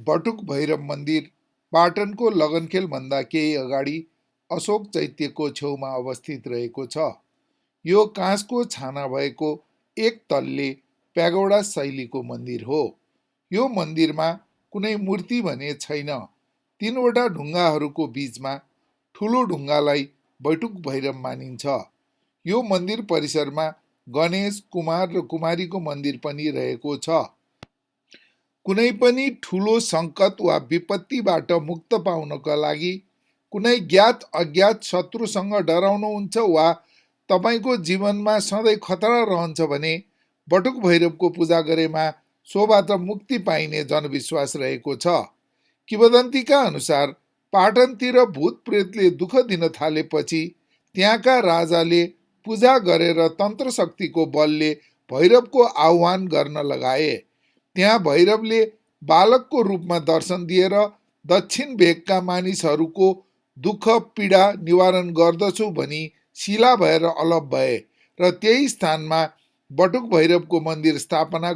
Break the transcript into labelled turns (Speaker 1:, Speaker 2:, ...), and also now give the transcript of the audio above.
Speaker 1: बटुक भैरव मन्दिर पाटनको लगनखेलभन्दा केही अगाडि अशोक चैत्यको छेउमा अवस्थित रहेको छ। यो काँसको छाना भएको एक तल्ले प्यागोडा शैलीको मन्दिर हो। यो मन्दिरमा कुनै मूर्ति भने छैन। 3वटा ढुङ्गाहरूको बीचमा ठुलो ढुङ्गालाई बैठुक भैरव मानिन्छ। यो मन्दिर परिसरमा गणेश, कुमार र कुमारीको मन्दिर पनि रहेको छ। कुनै पनि ठुलो सङ्कट वा विपत्तिबाट मुक्त पाउनका लागि कुनै ज्ञात अज्ञात शत्रुसँग डराउनुहुन्छ वा तपाईको जीवनमा सधैँ खतरा रहन्छ भने बटुक भैरवको पूजा गरेमा सोबाट मुक्ति पाइने जनविश्वास रहेको छ। किंवदन्तीका अनुसार पाटनतिर भूत प्रेतले दुःख दिन थालेपछि त्यहाँका राजाले पूजा गरेर तन्त्र शक्तिको बलले भैरवको आह्वान गर्न लगाए। त्यहाँ भैरवले बालकको रूपमा दर्शन दिएर दक्षिण भेगका मानिसहरूको दुःख पीडा निवारण गर्दछु भनी शिला भएर अलप भए र त्यही स्थानमा बटुक भैरवको मन्दिर स्थापना